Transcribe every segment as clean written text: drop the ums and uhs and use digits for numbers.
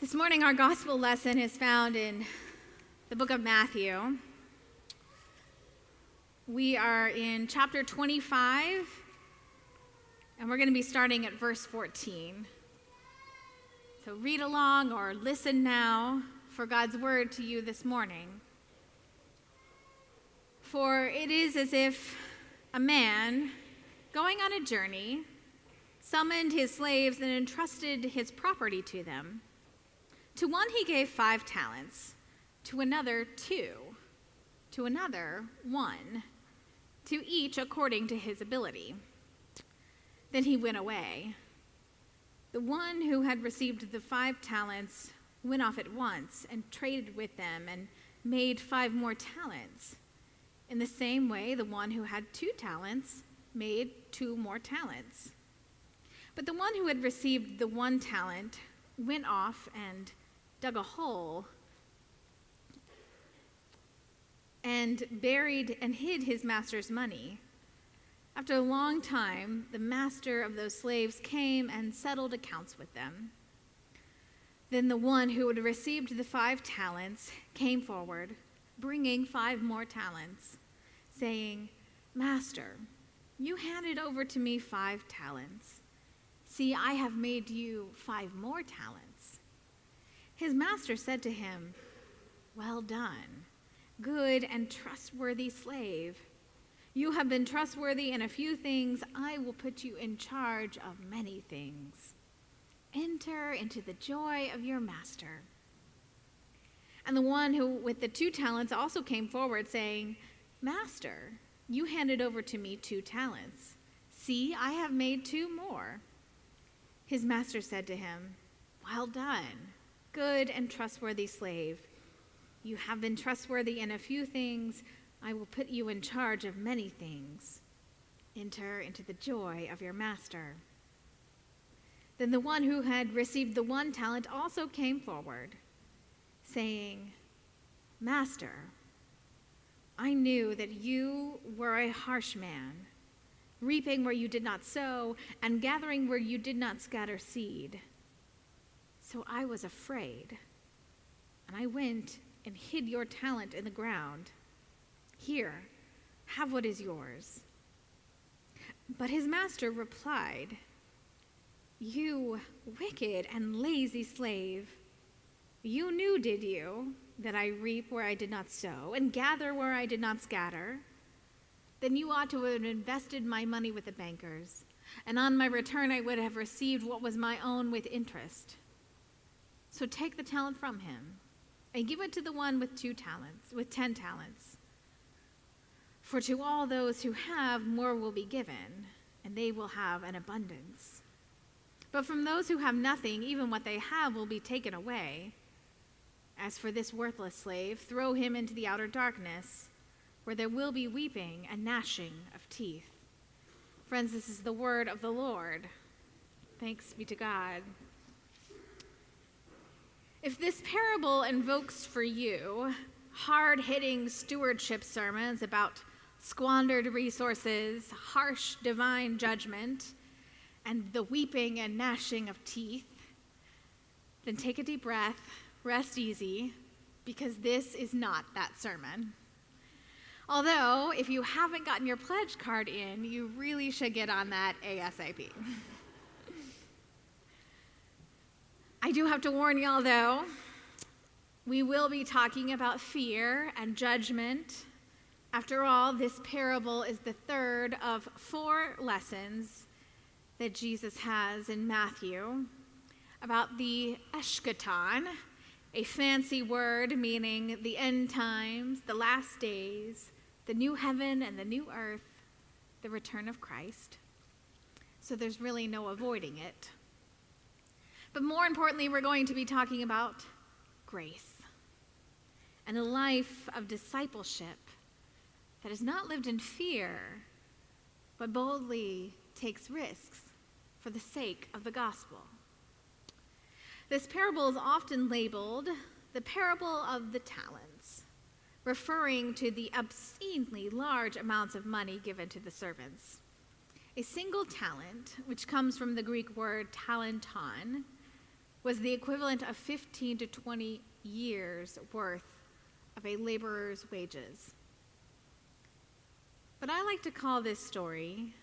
This morning, our gospel lesson is found in the book of Matthew. We are in chapter 25, and we're going to be starting at verse 14. So read along or listen now for God's word to you this morning. For it is as if a man going on a journey summoned his slaves and entrusted his property to them. To one he gave 5 talents, to another 2, to another 1, to each according to his ability. Then he went away. The one who had received the 5 talents went off at once and traded with them and made 5 more talents. In the same way, the one who had 2 talents made 2 more talents. But the one who had received the 1 talent went off and dug a hole and buried and hid his master's money. After a long time, the master of those slaves came and settled accounts with them. Then the one who had received the 5 talents came forward, bringing 5 more talents, saying, "Master, you handed over to me 5 talents. See, I have made you 5 more talents." His master said to him, "Well done, good and trustworthy slave. You have been trustworthy in a few things. I will put you in charge of many things. Enter into the joy of your master." And the one who with the 2 talents also came forward, saying, "Master, you handed over to me 2 talents. See, I have made 2 more." His master said to him, "Well done, good and trustworthy slave. You have been trustworthy in a few things. I will put you in charge of many things. Enter into the joy of your master." Then the one who had received the 1 talent also came forward, saying, "Master, I knew that you were a harsh man, reaping where you did not sow and gathering where you did not scatter seed. So I was afraid, and I went and hid your talent in the ground. Here, have what is yours." But his master replied, "You wicked and lazy slave, you knew, did you, that I reap where I did not sow and gather where I did not scatter? Then you ought to have invested my money with the bankers, and on my return I would have received what was my own with interest. So take the talent from him and give it to the one with 10 talents. For to all those who have, more will be given, and they will have an abundance. But from those who have nothing, even what they have will be taken away. As for this worthless slave, throw him into the outer darkness, where there will be weeping and gnashing of teeth." Friends, this is the word of the Lord. Thanks be to God. If this parable invokes for you hard-hitting stewardship sermons about squandered resources, harsh divine judgment, and the weeping and gnashing of teeth, then take a deep breath, rest easy, because this is not that sermon. Although, if you haven't gotten your pledge card in, you really should get on that ASAP. I do have to warn y'all, though, we will be talking about fear and judgment. After all, this parable is the 3rd of 4 lessons that Jesus has in Matthew about the eschaton, a fancy word meaning the end times, the last days, the new heaven and the new earth, the return of Christ. So there's really no avoiding it. But more importantly, we're going to be talking about grace and a life of discipleship that is not lived in fear, but boldly takes risks for the sake of the gospel. This parable is often labeled the parable of the talents, referring to the obscenely large amounts of money given to the servants. A single talent, which comes from the Greek word talenton, was the equivalent of 15 to 20 years worth of a laborer's wages. But I like to call this story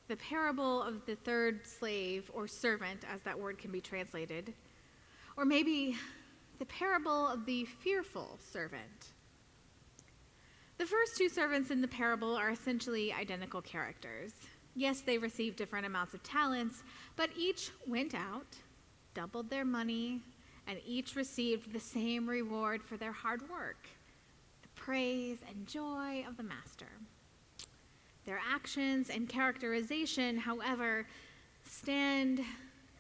the parable of the third slave, or servant, as that word can be translated, or maybe the parable of the fearful servant. The first two servants in the parable are essentially identical characters. Yes, they received different amounts of talents, but each went out, doubled their money, and each received the same reward for their hard work, the praise and joy of the master. Their actions and characterization, however, stand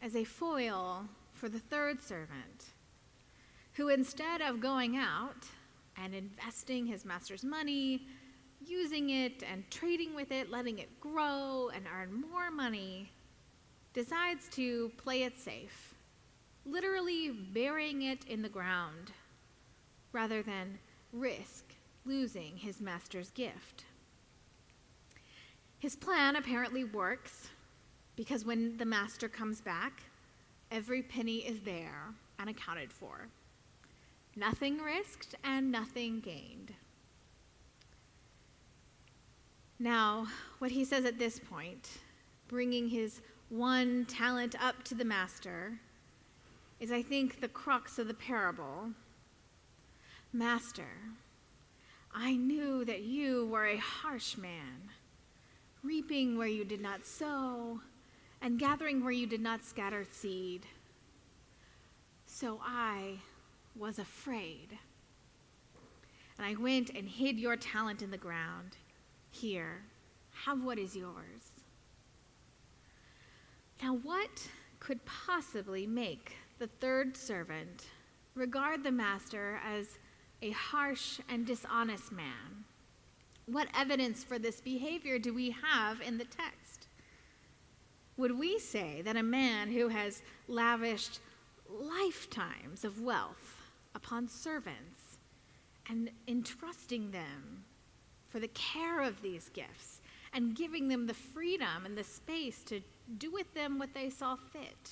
as a foil for the third servant, who instead of going out and investing his master's money, using it and trading with it, letting it grow and earn more money, decides to play it safe, literally burying it in the ground, rather than risk losing his master's gift. His plan apparently works, because when the master comes back, every penny is there and accounted for. Nothing risked and nothing gained. Now, what he says at this point, bringing his one talent up to the master, is, I think, the crux of the parable. Master, I knew that you were a harsh man, reaping where you did not sow, and gathering where you did not scatter seed. So I was afraid, and I went and hid your talent in the ground. Here, have what is yours. Now, what could possibly make the third servant regard the master as a harsh and dishonest man? What evidence for this behavior do we have in the text? Would we say that a man who has lavished lifetimes of wealth upon servants and entrusting them for the care of these gifts and giving them the freedom and the space to do with them what they saw fit,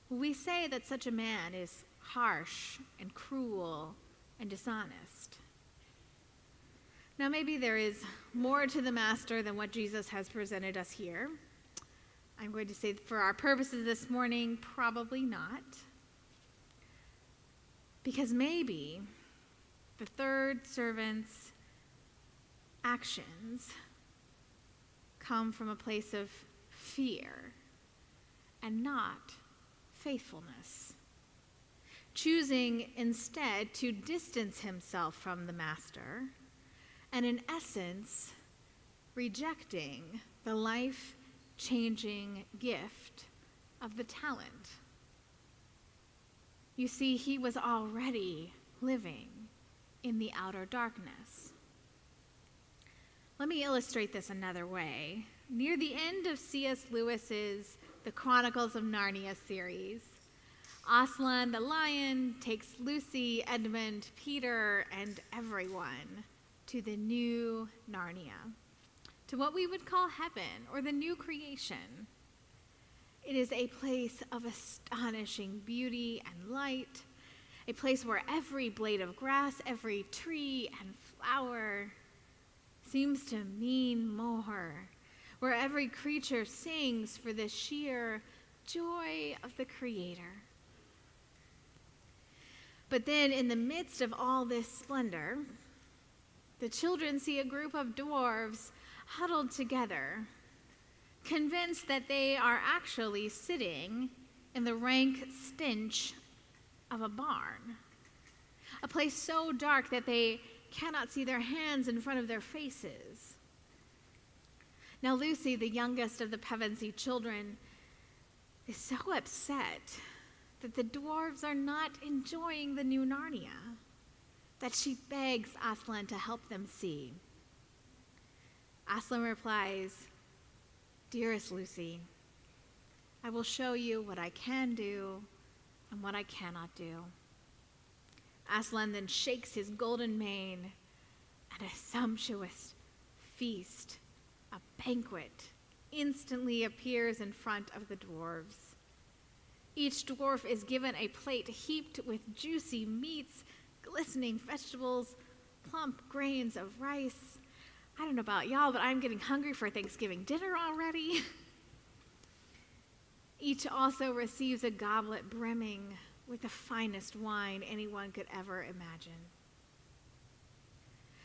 we say that such a man is harsh and cruel and dishonest? Now, maybe there is more to the master than what Jesus has presented us here. I'm going to say, for our purposes this morning, probably not. Because maybe the third servant's actions come from a place of fear and not faithfulness, choosing instead to distance himself from the master, and in essence, rejecting the life-changing gift of the talent. You see, he was already living in the outer darkness. Let me illustrate this another way. Near the end of C.S. Lewis's The Chronicles of Narnia series, Aslan the lion takes Lucy, Edmund, Peter, and everyone to the new Narnia, to what we would call heaven, or the new creation. It is a place of astonishing beauty and light, a place where every blade of grass, every tree and flower seems to mean more, where every creature sings for the sheer joy of the Creator. But then, in the midst of all this splendor, the children see a group of dwarves huddled together, convinced that they are actually sitting in the rank stench of a barn, a place so dark that they cannot see their hands in front of their faces. Now Lucy, the youngest of the Pevensey children, is so upset that the dwarves are not enjoying the new Narnia that she begs Aslan to help them see. Aslan replies, "Dearest Lucy, I will show you what I can do and what I cannot do." Aslan then shakes his golden mane, and a sumptuous feast, a banquet, instantly appears in front of the dwarves. Each dwarf is given a plate heaped with juicy meats, glistening vegetables, plump grains of rice. I don't know about y'all, but I'm getting hungry for Thanksgiving dinner already. Each also receives a goblet brimming with the finest wine anyone could ever imagine.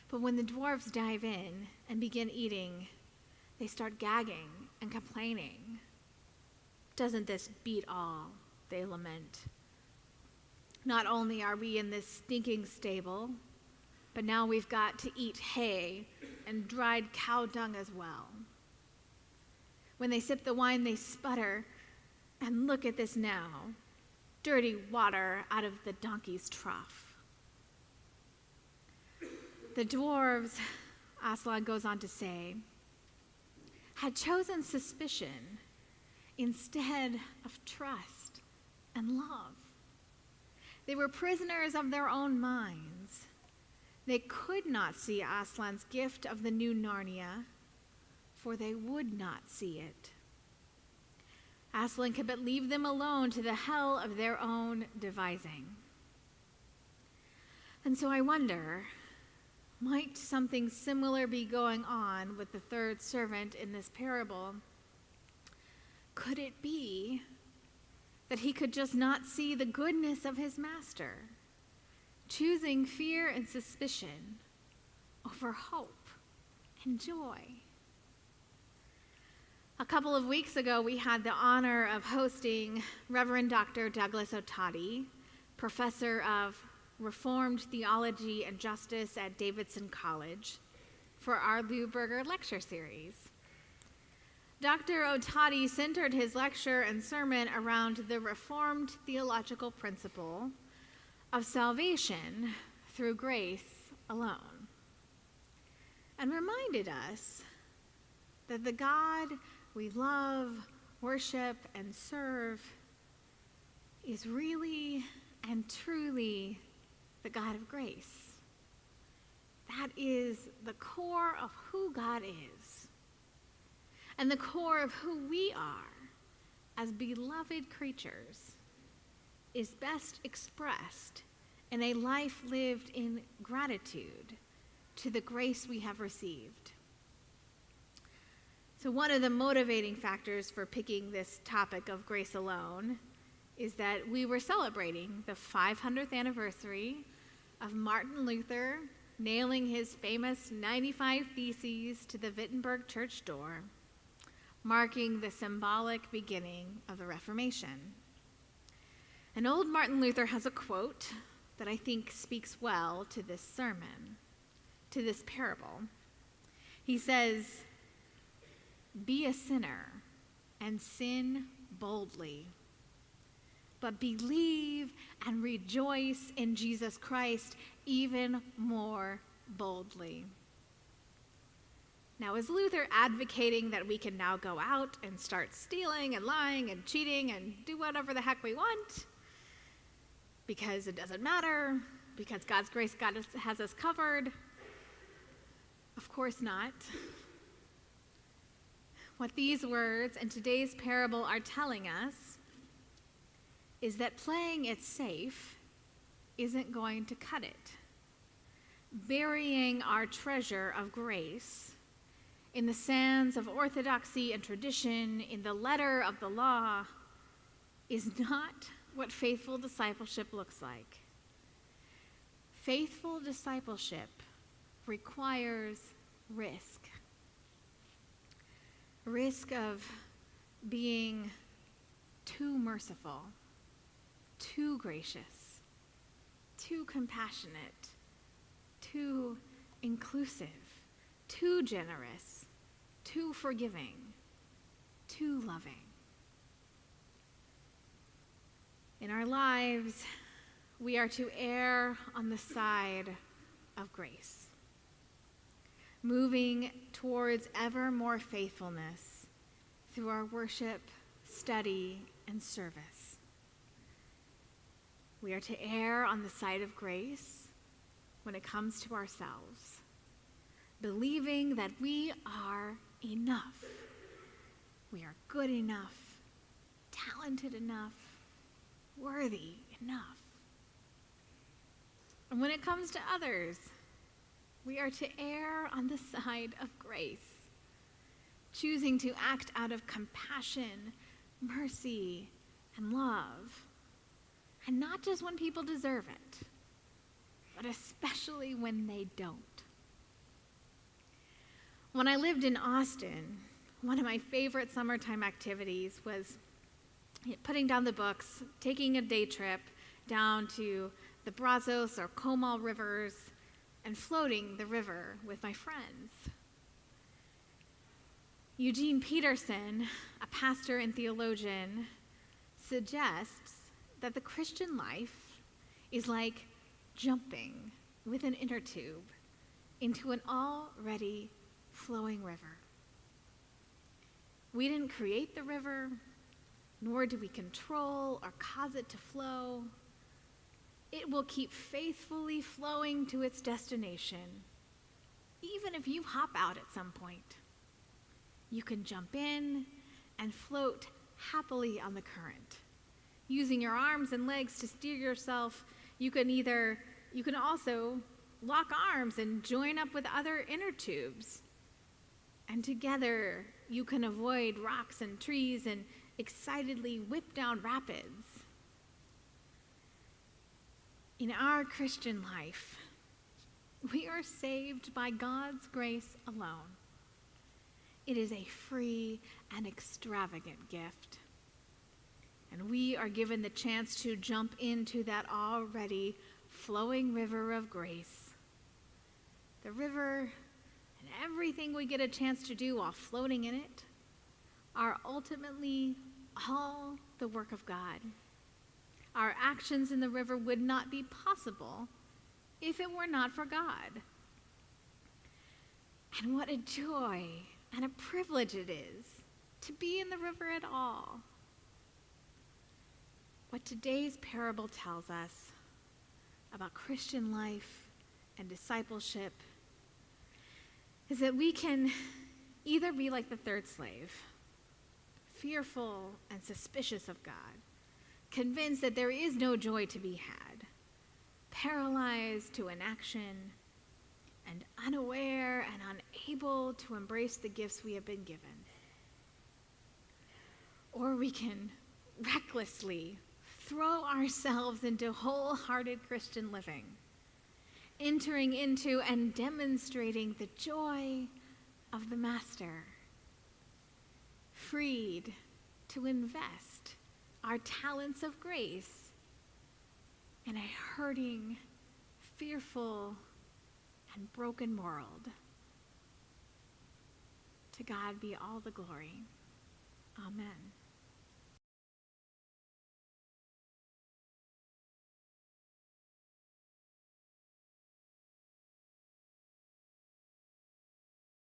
But when the dwarves dive in and begin eating, they start gagging and complaining. "Doesn't this beat all?" they lament. "Not only are we in this stinking stable, but now we've got to eat hay and dried cow dung as well." When they sip the wine, they sputter, and look at this now, dirty water out of the donkey's trough. The dwarves, Aslan goes on to say, had chosen suspicion instead of trust and love. They were prisoners of their own minds. They could not see Aslan's gift of the new Narnia, for they would not see it. Aslan could but leave them alone to the hell of their own devising. And so I wonder, might something similar be going on with the third servant in this parable? Could it be that he could just not see the goodness of his master, choosing fear and suspicion over hope and joy? A couple of weeks ago, we had the honor of hosting Reverend Dr. Douglas Otadi, professor of Reformed Theology and Justice at Davidson College, for our Lou Berger lecture series. Dr. Otadi centered his lecture and sermon around the Reformed theological principle of salvation through grace alone, and reminded us that the God we love, worship, and serve is really and truly the God of grace. That is the core of who God is, and the core of who we are as beloved creatures is best expressed in a life lived in gratitude to the grace we have received. So one of the motivating factors for picking this topic of grace alone is that we were celebrating the 500th anniversary of Martin Luther nailing his famous 95 Theses to the Wittenberg church door, marking the symbolic beginning of the Reformation. And old Martin Luther has a quote that I think speaks well to this sermon, to this parable. He says, "Be a sinner and sin boldly, but believe and rejoice in Jesus Christ even more boldly." Now, is Luther advocating that we can now go out and start stealing and lying and cheating and do whatever the heck we want because it doesn't matter, because God's grace has us covered? Of course not. What these words and today's parable are telling us is that playing it safe isn't going to cut it. Burying our treasure of grace in the sands of orthodoxy and tradition, in the letter of the law, is not what faithful discipleship looks like. Faithful discipleship requires risk. Risk of being too merciful, too gracious, too compassionate, too inclusive, too generous, too forgiving, too loving. In our lives, we are to err on the side of grace, moving towards ever more faithfulness through our worship, study, and service. We are to err on the side of grace when it comes to ourselves, believing that we are enough. We are good enough, talented enough, worthy enough. And when it comes to others, we are to err on the side of grace, choosing to act out of compassion, mercy, and love. And not just when people deserve it, but especially when they don't. When I lived in Austin, one of my favorite summertime activities was putting down the books, taking a day trip down to the Brazos or Comal rivers, and floating the river with my friends. Eugene Peterson, a pastor and theologian, suggests that the Christian life is like jumping with an inner tube into an already flowing river. We didn't create the river, nor do we control or cause it to flow. It will keep faithfully flowing to its destination, even if you hop out at some point. You can jump in and float happily on the current. Using your arms and legs to steer yourself, you can also lock arms and join up with other inner tubes. And together, you can avoid rocks and trees and excitedly whip down rapids. In our Christian life, we are saved by God's grace alone. It is a free and extravagant gift. And we are given the chance to jump into that already flowing river of grace. The river and everything we get a chance to do while floating in it are ultimately all the work of God. Our actions in the river would not be possible if it were not for God. And what a joy and a privilege it is to be in the river at all. What today's parable tells us about Christian life and discipleship is that we can either be like the third slave, fearful and suspicious of God, convinced that there is no joy to be had, paralyzed to inaction, and unaware and unable to embrace the gifts we have been given. Or we can recklessly throw ourselves into wholehearted Christian living, entering into and demonstrating the joy of the Master, freed to invest our talents of grace in a hurting, fearful, and broken world. To God be all the glory. Amen.